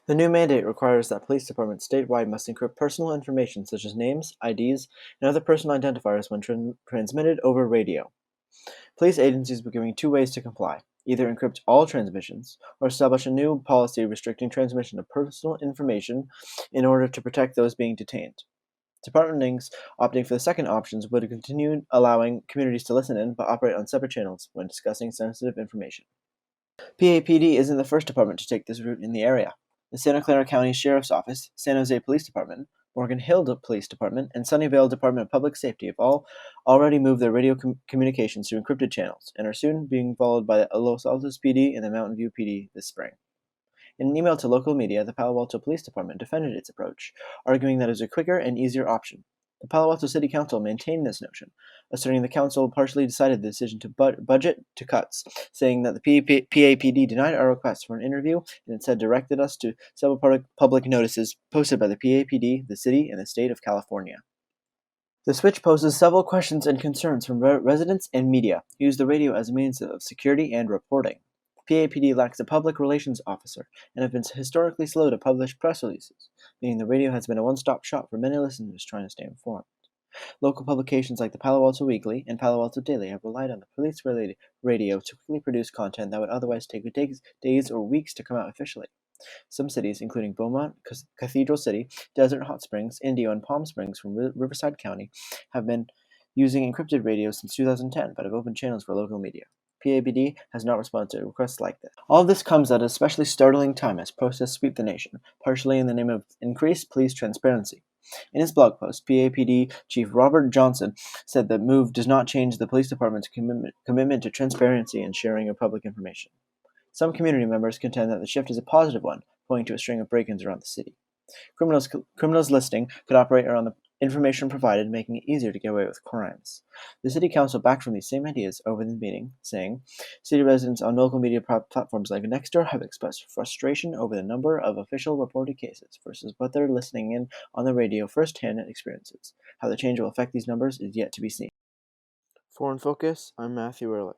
The new mandate requires that police departments statewide must encrypt personal information such as names, IDs, and other personal identifiers when transmitted over radio. Police agencies will be given two ways to comply: either encrypt all transmissions or establish a new policy restricting transmission of personal information in order to protect those being detained. Departments opting for the second options would continue allowing communities to listen in but operate on separate channels when discussing sensitive information. PAPD isn't the first department to take this route in the area. The Santa Clara County Sheriff's Office, San Jose Police Department, Morgan Hill Police Department, and Sunnyvale Department of Public Safety have all already moved their radio communications to encrypted channels and are soon being followed by the Los Altos PD and the Mountain View PD this spring. In an email to local media, the Palo Alto Police Department defended its approach, arguing that it was a quicker and easier option. The Palo Alto City Council maintained this notion, asserting the council partially decided the decision to budget to cuts, saying that the PAPD denied our request for an interview and instead directed us to several public notices posted by the PAPD, the city, and the state of California. The switch poses several questions and concerns from residents and media who use the radio as a means of security and reporting. PAPD lacks a public relations officer and have been historically slow to publish press releases, meaning the radio has been a one-stop shop for many listeners trying to stay informed. Local publications like the Palo Alto Weekly and Palo Alto Daily have relied on the police-related radio to quickly produce content that would otherwise take days or weeks to come out officially. Some cities, including Beaumont, Cathedral City, Desert Hot Springs, Indio, and Palm Springs from Riverside County, have been using encrypted radios since 2010 but have opened channels for local media. PAPD has not responded to requests like this. All of this comes at an especially startling time as protests sweep the nation, partially in the name of increased police transparency. In his blog post, PAPD Chief Robert Johnson said the move does not change the police department's commitment to transparency and sharing of public information. Some community members contend that the shift is a positive one, pointing to a string of break-ins around the city. Criminals listing could operate around the information provided, making it easier to get away with crimes. The City Council backed from these same ideas over the meeting, saying, "City residents on local media platforms like Nextdoor have expressed frustration over the number of official reported cases versus what they're listening in on the radio first-hand experiences. How the change will affect these numbers is yet to be seen." For In Focus, I'm Matthew Ehrlich.